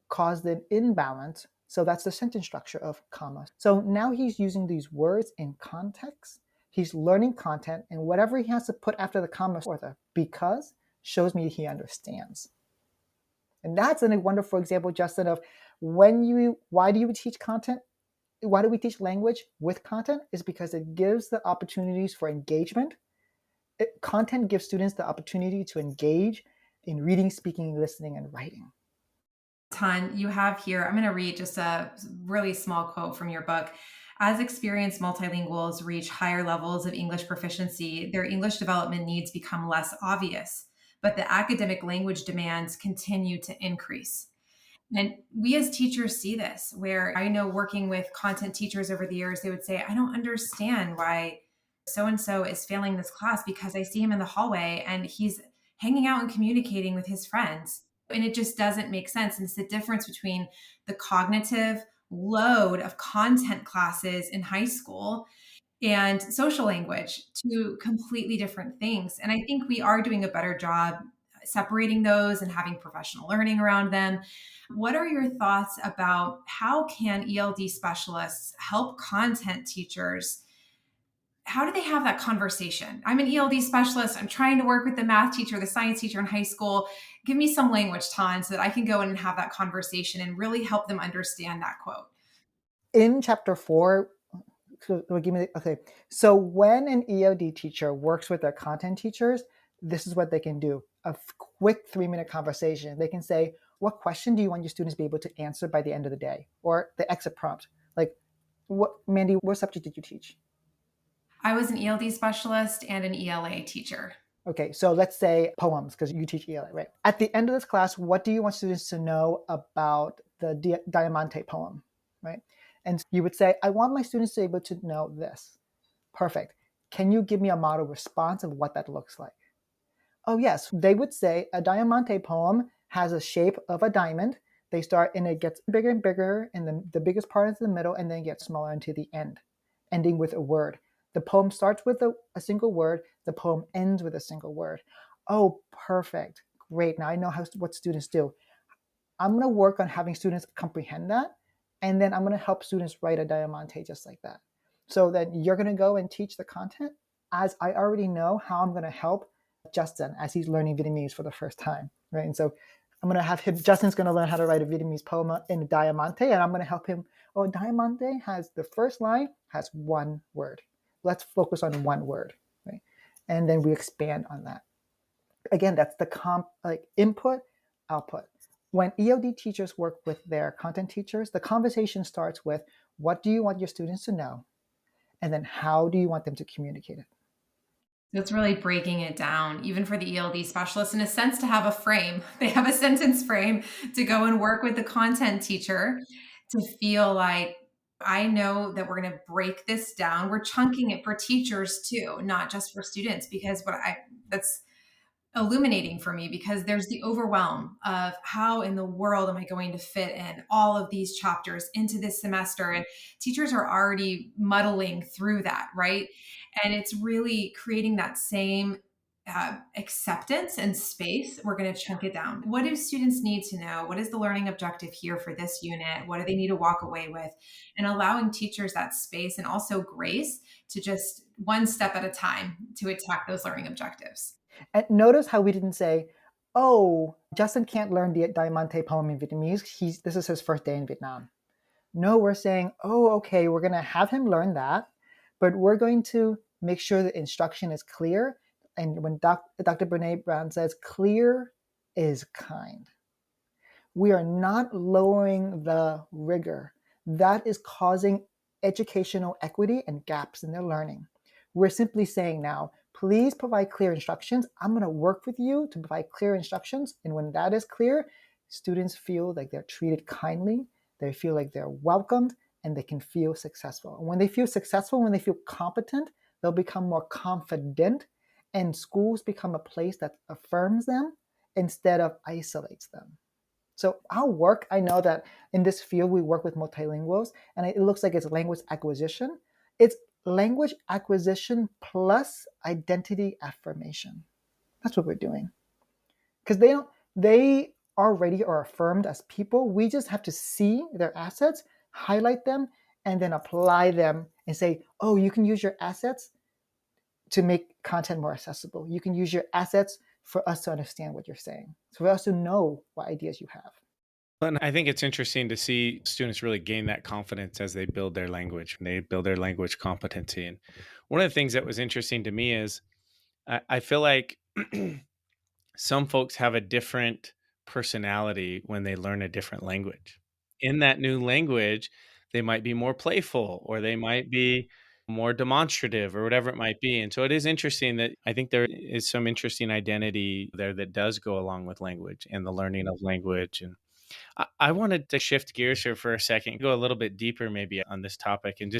caused an imbalance. So that's the sentence structure of comma. So now he's using these words in context. He's learning content, and whatever he has to put after the comma or the because shows me he understands. And that's a wonderful example, Justin, of why do you teach content? Why do we teach language with content? Is because it gives the opportunities for engagement. Content gives students the opportunity to engage in reading, speaking, listening, and writing. Tan, you have here, I'm going to read just a really small quote from your book. As experienced multilinguals reach higher levels of English proficiency, their English development needs become less obvious, but the academic language demands continue to increase. And we as teachers see this, where I know working with content teachers over the years, they would say, I don't understand why so-and-so is failing this class because I see him in the hallway and he's hanging out and communicating with his friends. And it just doesn't make sense. And it's the difference between the cognitive load of content classes in high school and social language, two completely different things. And I think we are doing a better job separating those and having professional learning around them. What are your thoughts about how can ELD specialists help content teachers? How do they have that conversation? I'm an ELD specialist. I'm trying to work with the math teacher, the science teacher in high school. Give me some language, Tan, so that I can go in and have that conversation and really help them understand that quote. In chapter 4, so when an ELD teacher works with their content teachers, this is what they can do. A quick 3-minute conversation. They can say, what question do you want your students to be able to answer by the end of the day? Or the exit prompt. Like, Mandi, what subject did you teach? I was an ELD specialist and an ELA teacher. Okay, so let's say poems, because you teach ELA, right? At the end of this class, what do you want students to know about the Diamante poem, right? And you would say, I want my students to be able to know this. Perfect. Can you give me a model response of what that looks like? Oh, yes. They would say a Diamante poem has a shape of a diamond. They start and it gets bigger and bigger, and the biggest part is the middle, and then gets smaller into the end, ending with a word. The poem starts with a single word. The poem ends with a single word. Oh, perfect. Great. Now I know what students do. I'm going to work on having students comprehend that. And then I'm going to help students write a Diamante just like that. So then you're going to go and teach the content as I already know how I'm going to help Justin as he's learning Vietnamese for the first time, right? And so I'm going to have him, Justin's going to learn how to write a Vietnamese poem in Diamante, and I'm going to help him. Oh, Diamante has the first line has one word. Let's focus on one word, right? And then we expand on that. Again, that's the input, output. When ELD teachers work with their content teachers, the conversation starts with, what do you want your students to know? And then how do you want them to communicate it? It's really breaking it down, even for the ELD specialists, in a sense, to have a frame. They have a sentence frame to go and work with the content teacher to feel like, I know that we're going to break this down. We're chunking it for teachers too, not just for students, because that's illuminating for me, because there's the overwhelm of how in the world am I going to fit in all of these chapters into this semester? And teachers are already muddling through that, right? And it's really creating that same acceptance and space. We're going to chunk it down. What do students need to know? What is the learning objective here for this unit? What do they need to walk away with? And allowing teachers that space and also grace to just one step at a time to attack those learning objectives. And notice how we didn't say, oh, Justin can't learn the Diamante poem in Vietnamese. This is his first day in Vietnam. No, we're saying, oh, okay, we're going to have him learn that, but we're going to make sure the instruction is clear. And when Dr. Brene Brown says clear is kind, we are not lowering the rigor. That is causing educational equity and gaps in their learning. We're simply saying now, please provide clear instructions. I'm going to work with you to provide clear instructions. And when that is clear, students feel like they're treated kindly, they feel like they're welcomed, and they can feel successful. And when they feel successful, when they feel competent, they'll become more confident, and schools become a place that affirms them instead of isolates them. So our work, I know that in this field, we work with multilinguals, and it looks like it's language acquisition. It's language acquisition plus identity affirmation. That's what we're doing. Because they already are affirmed as people. We just have to see their assets, highlight them, and then apply them and say, oh, you can use your assets to make content more accessible. You can use your assets for us to understand what you're saying, so for us to know what ideas you have. And I think it's interesting to see students really gain that confidence as they build their language, when they build their language competency. And one of the things that was interesting to me is I feel like some folks have a different personality when they learn a different language. In that new language, they might be more playful, or they might be more demonstrative, or whatever it might be. And so it is interesting that I think there is some interesting identity there that does go along with language and the learning of language. And I wanted to shift gears here for a second, go a little bit deeper maybe on this topic. And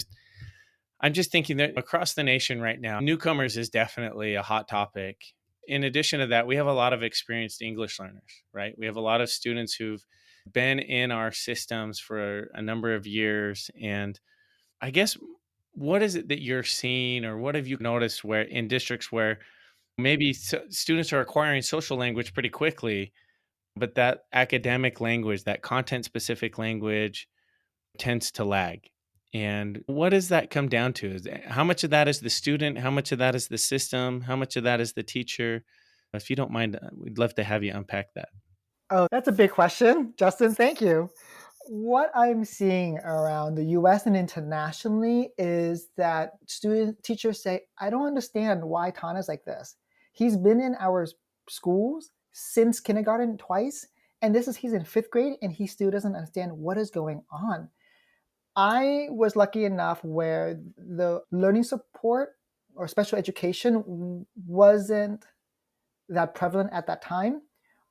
I'm just thinking that across the nation right now, newcomers is definitely a hot topic. In addition to that, we have a lot of experienced English learners, right? We have a lot of students who've been in our systems for a number of years. And I guess, what is it that you're seeing, or what have you noticed where in districts where maybe students are acquiring social language pretty quickly, but that academic language, that content specific language tends to lag? And what does that come down to? How much of that is the student? How much of that is the system? How much of that is the teacher? If you don't mind, we'd love to have you unpack that. Oh, that's a big question, Justin. Thank you. What I'm seeing around the US and internationally is that teachers say, I don't understand why Tan is like this. He's been in our schools since kindergarten twice, and he's in 5th grade and he still doesn't understand what is going on. I was lucky enough where the learning support or special education wasn't that prevalent at that time.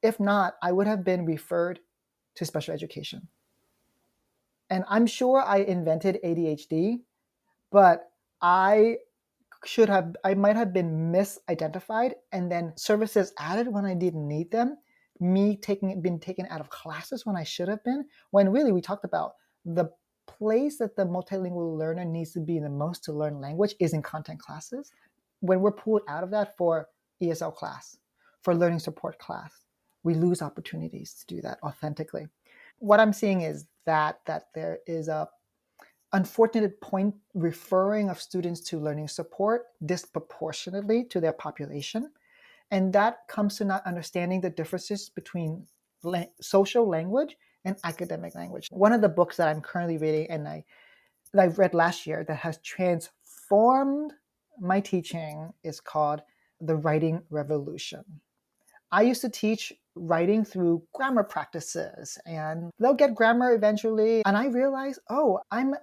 If not, I would have been referred to special education. And I'm sure I invented ADHD, but I might have been misidentified, and then services added when I didn't need them, been taken out of classes when I should have been, when really we talked about the place that the multilingual learner needs to be the most to learn language is in content classes. When we're pulled out of that for ESL class, for learning support class, we lose opportunities to do that authentically. What I'm seeing is that there is a unfortunate point referring of students to learning support disproportionately to their population. And that comes to not understanding the differences between social language and academic language. One of the books that I'm currently reading, and that I read last year that has transformed my teaching is called The Writing Revolution. I used to teach writing through grammar practices, and they'll get grammar eventually. And I realized, oh, I'm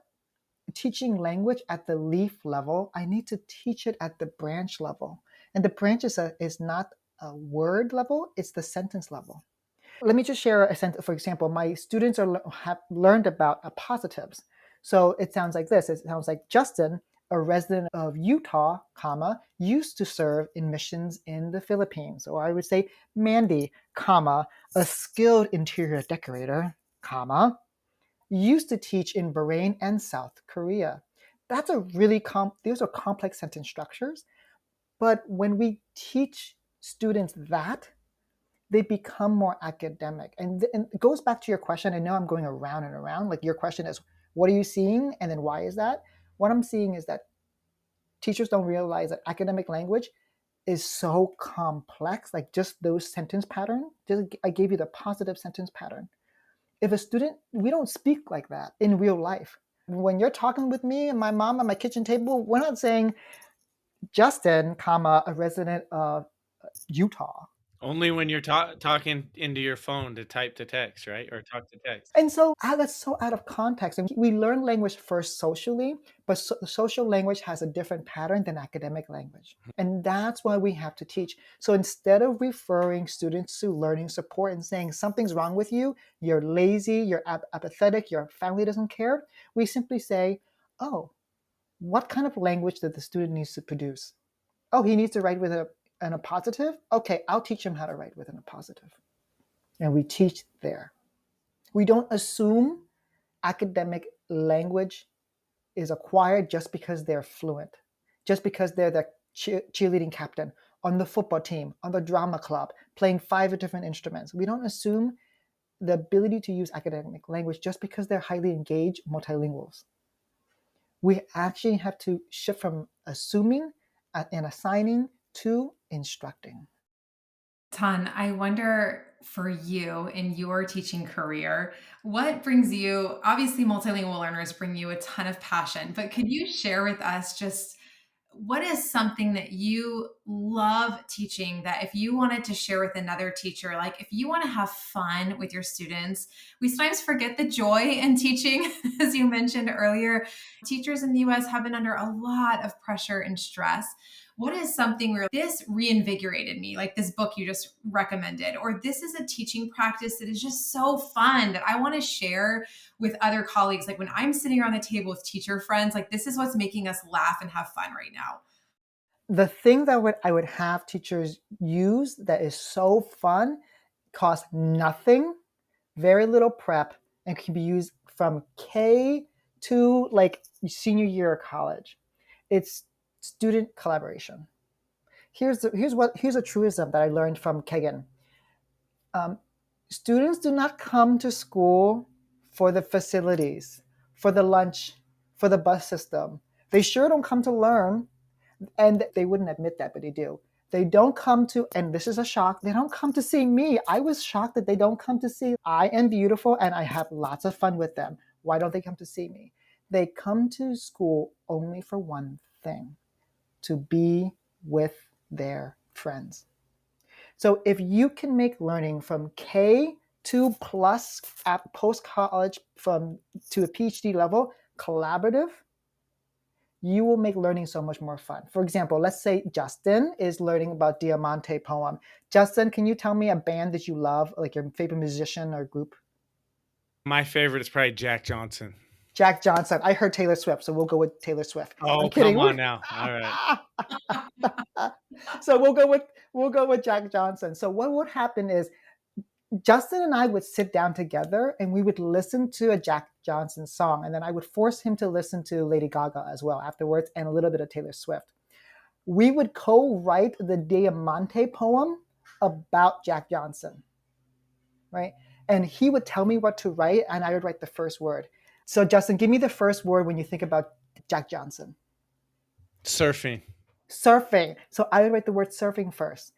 teaching language at the leaf level. I need to teach it at the branch level. And the branch is not a word level, it's the sentence level. Let me just share a sentence. For example, my students have learned about appositives. So it sounds like this. It sounds like Justin, a resident of Utah, comma, used to serve in missions in the Philippines. Or I would say Mandi, comma, a skilled interior decorator, comma, used to teach in Bahrain and South Korea. That's a really those are complex sentence structures. But when we teach students that, they become more academic. And it goes back to your question. I know I'm going around and around. Like your question is, what are you seeing? And then why is that? What I'm seeing is that teachers don't realize that academic language is so complex. Like just those sentence pattern. I gave you the positive sentence pattern. If a student, we don't speak like that in real life. When you're talking with me and my mom at my kitchen table, we're not saying Justin, comma, a resident of Utah. Only when you're talking into your phone to type to text, right? Or talk to text. And so that's so out of context. And we learn language first socially, but social language has a different pattern than academic language. And that's why we have to teach. So instead of referring students to learning support and saying something's wrong with you, you're lazy, you're apathetic, your family doesn't care, we simply say, oh, what kind of language that the student needs to produce? Oh, he needs to write with an appositive? Okay, I'll teach him how to write with an appositive. And we teach there. We don't assume academic language is acquired just because they're fluent, just because they're the cheerleading captain on the football team, on the drama club, playing 5 different instruments. We don't assume the ability to use academic language just because they're highly engaged multilinguals. We actually have to shift from assuming and assigning to instructing. Tan, I wonder for you in your teaching career, what brings you, obviously multilingual learners bring you a ton of passion, but could you share with us just what is something that you love teaching that if you wanted to share with another teacher, like if you want to have fun with your students, we sometimes forget the joy in teaching, as you mentioned earlier. Teachers in the US have been under a lot of pressure and stress. What is something where this reinvigorated me, like this book you just recommended, or this is a teaching practice that is just so fun that I want to share with other colleagues? Like when I'm sitting around the table with teacher friends, like this is what's making us laugh and have fun right now. The thing that I would have teachers use that is so fun, costs nothing, very little prep, and can be used from K to like senior year of college. It's student collaboration. Here's a truism that I learned from Kagan. Students do not come to school for the facilities, for the lunch, for the bus system. They sure don't come to learn, and they wouldn't admit that, but they do. They don't come to, and this is a shock, they don't come to see me. I was shocked that they don't come to see. I am beautiful and I have lots of fun with them. Why don't they come to see me? They come to school only for one thing, to be with their friends. So if you can make learning from K2 plus at post-college to a PhD level collaborative, you will make learning so much more fun. For example, let's say Justin is learning about Diamante poem. Justin, can you tell me a band that you love, like your favorite musician or group? My favorite is probably Jack Johnson. Jack Johnson. I heard Taylor Swift, so we'll go with Taylor Swift. Oh, I'm kidding. come on now. All right. So we'll go with Jack Johnson. So what would happen is Justin and I would sit down together and we would listen to a Jack Johnson song. And then I would force him to listen to Lady Gaga as well afterwards and a little bit of Taylor Swift. We would co-write the Diamante poem about Jack Johnson, right? And he would tell me what to write and I would write the first word. So Justin, give me the first word when you think about Jack Johnson. Surfing. Surfing. So I would write the word surfing first.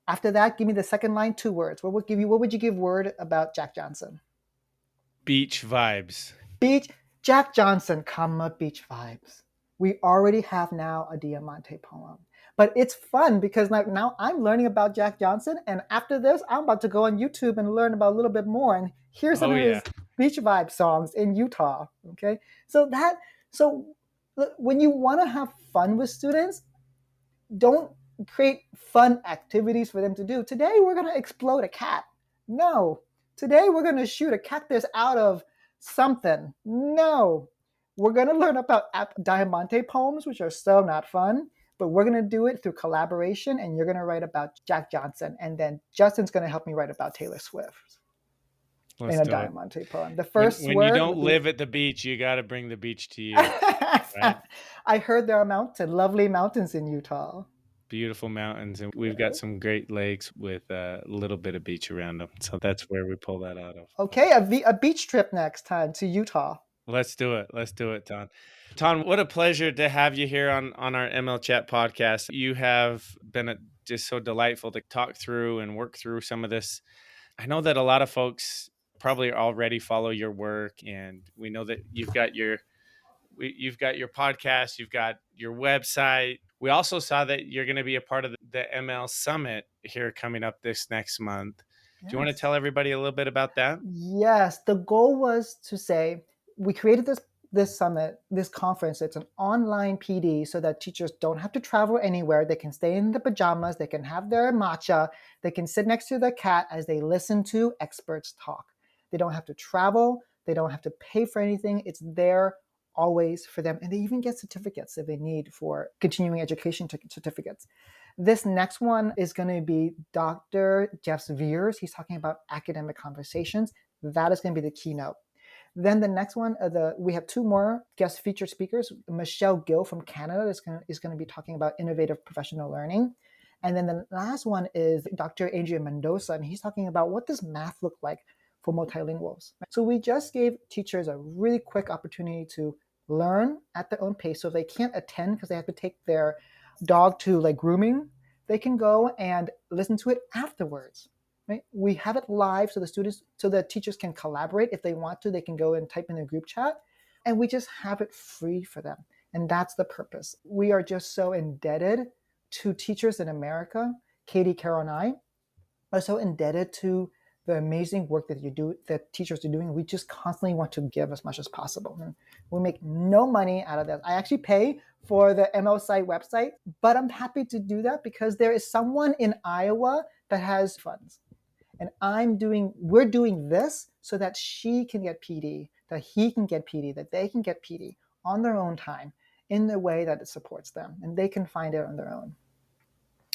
After that, give me the second line, 2 words. What would you give word about Jack Johnson? Beach vibes. Beach. Jack Johnson, comma, beach vibes. We already have now a Diamante poem. But it's fun because now I'm learning about Jack Johnson. And after this, I'm about to go on YouTube and learn about a little bit more and hear some Oh of yeah. his beach vibe songs in Utah. Okay. So when you want to have fun with students, don't create fun activities for them to do. Today we're going to explode a cat. No. Today we're going to shoot a cactus out of something. No. We're going to learn about Diamante poems, which are so not fun, but we're going to do it through collaboration, and you're going to write about Jack Johnson, and then Justin's going to help me write about Taylor Swift Let's in a do it. Diamante poem. The When first when you word don't would be live at the beach, you got to bring the beach to you, right? I heard there are lovely mountains in Utah. Beautiful mountains, and we've got some great lakes with a little bit of beach around them. So that's where we pull that out of. Okay, a beach trip next time to Utah. Let's do it. Let's do it, Ton. Ton, what a pleasure to have you here on our ML Chat podcast. You have been just so delightful to talk through and work through some of this. I know that a lot of folks probably already follow your work, and we know that you've got your podcast, you've got your website. We also saw that you're going to be a part of the ML Summit here coming up this next month. Do you want to Yes. tell everybody a little bit about that? Yes, the goal was to say we created this summit, this conference. It's an online PD so that teachers don't have to travel anywhere. They can stay in the pajamas, they can have their matcha, they can sit next to their cat as they listen to experts talk. They don't have to travel, they don't have to pay for anything. It's there always for them. And they even get certificates if they need for continuing education certificates. This next one is going to be Dr. Jeff Veers. He's talking about academic conversations. That is going to be the keynote. Then the next one, we have two more guest featured speakers. Michelle Gill from Canada is going to be talking about innovative professional learning. And then the last one is Dr. Adrian Mendoza, and he's talking about what does math look like for multilinguals. So we just gave teachers a really quick opportunity to learn at their own pace. So if they can't attend because they have to take their dog to like grooming, they can go and listen to it afterwards. Right? We have it live so the teachers can collaborate. If they want to, they can go and type in the group chat, and we just have it free for them. And that's the purpose. We are just so indebted to teachers in America. Katie, Carol, and I are so indebted to the amazing work that teachers are doing. We just constantly want to give as much as possible. And we make no money out of that. I actually pay for the ML site website, but I'm happy to do that because there is someone in Iowa that has funds. And we're doing this so that she can get PD, that he can get PD, that they can get PD on their own time in the way that it supports them, and they can find it on their own.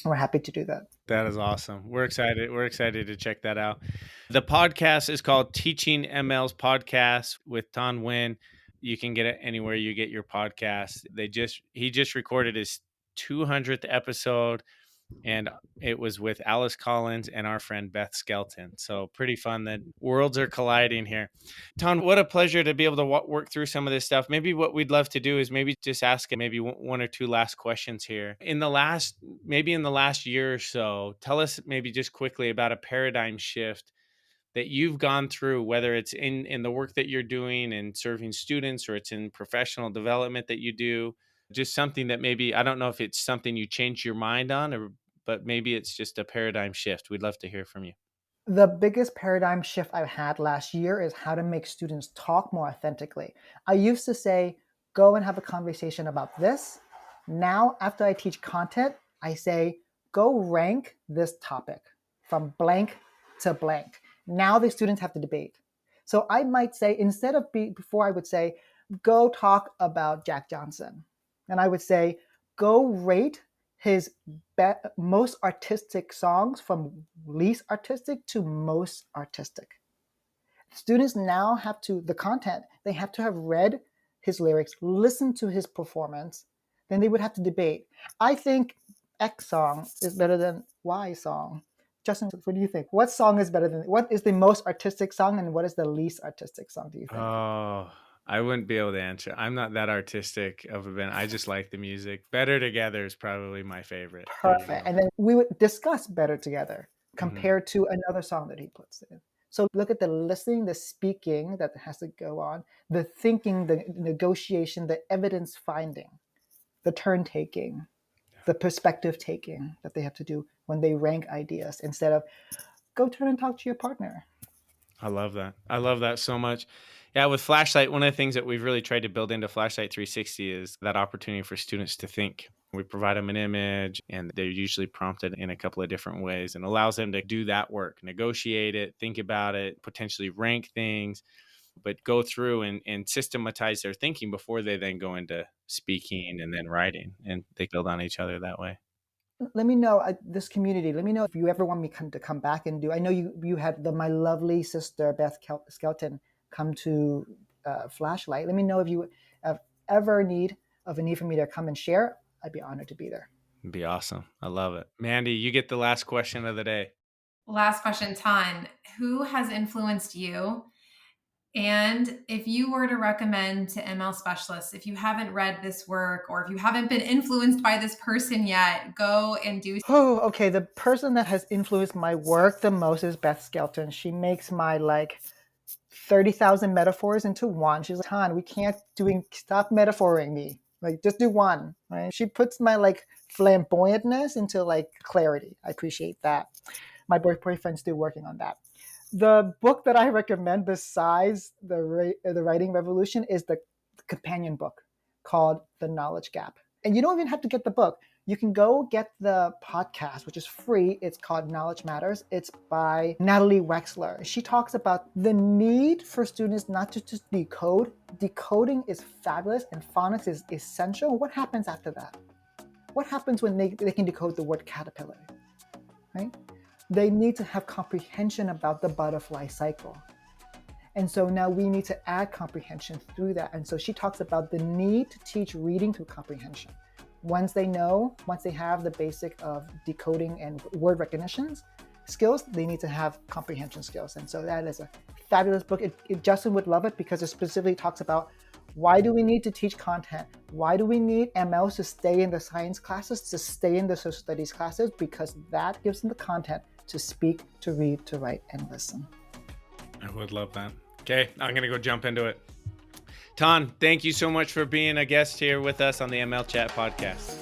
We're happy to do that. That is awesome. We're excited. We're excited to check that out. The podcast is called Teaching ML's Podcast with Tan Huynh. You can get it anywhere you get your podcast. He just recorded his 200th episode, and it was with Alice Collins and our friend Beth Skelton. So pretty fun that worlds are colliding here. Ton, what a pleasure to be able to work through some of this stuff. Maybe what we'd love to do is maybe just ask maybe one or two last questions here. In the last year or so, tell us maybe just quickly about a paradigm shift that you've gone through, whether it's in the work that you're doing and serving students, or it's in professional development that you do, just something that maybe, I don't know if it's something you changed your mind on, but maybe it's just a paradigm shift. We'd love to hear from you. The biggest paradigm shift I've had last year is how to make students talk more authentically. I used to say, go and have a conversation about this. Now, after I teach content, I say, go rank this topic from blank to blank. Now the students have to debate. So I might say, before I would say, go talk about Jack Johnson. And I would say, go rate his most artistic songs from least artistic to most artistic. Students now have to, the content, they have to have read his lyrics, listened to his performance, then they would have to debate. I think X song is better than Y song. Justin, what do you think? What song is better than, what is the most artistic song and what is the least artistic song, do you think? Oh, I wouldn't be able to answer. I'm not that artistic of a band. I just like the music. Better Together is probably my favorite. Perfect. And then we would discuss Better Together compared to another song that he puts in. So look at the listening, the speaking that has to go on, the thinking, the negotiation, the evidence finding, the turn taking, the perspective taking that they have to do when they rank ideas instead of go turn and talk to your partner. I love that. I love that so much. Yeah, with Flashlight, one of the things that we've really tried to build into Flashlight 360 is that opportunity for students to think. We provide them an image, and they're usually prompted in a couple of different ways, and allows them to do that work, negotiate it, think about it, potentially rank things, but go through and systematize their thinking before they then go into speaking and then writing, and they build on each other that way. Let me know, this community, let me know if you ever want me to come back and do. I know you had my lovely sister Beth Skelton come to Flashlight. Let me know if you have ever need for me to come and share. I'd be honored to be there. It'd be awesome. I love it. Mandi, you get the last question of the day. Last question, Tan. Who has influenced you? And if you were to recommend to ML specialists, if you haven't read this work or if you haven't been influenced by this person yet, go and do. Oh, okay. The person that has influenced my work the most is Beth Skelton. She makes my 30,000 metaphors into one. She's like, Tan, we can't stop metaphoring me. Just do one, right? She puts my flamboyantness into clarity. I appreciate that. My boyfriend's still working on that. The book that I recommend besides the Writing Revolution is the companion book called The Knowledge Gap. And you don't even have to get the book. You can go get the podcast, which is free. It's called Knowledge Matters. It's by Natalie Wexler. She talks about the need for students not to just decode. Decoding is fabulous and phonics is essential. What happens after that? What happens when they can decode the word caterpillar, right? They need to have comprehension about the butterfly cycle. And so now we need to add comprehension through that. And so she talks about the need to teach reading through comprehension. Once they have the basic of decoding and word recognition skills, they need to have comprehension skills. And so that is a fabulous book. Justin would love it because it specifically talks about why do we need to teach content? Why do we need MLs to stay in the science classes, to stay in the social studies classes? Because that gives them the content to speak, to read, to write, and listen. I would love that. Okay, I'm going to go jump into it. Tan, thank you so much for being a guest here with us on the ML Chat podcast.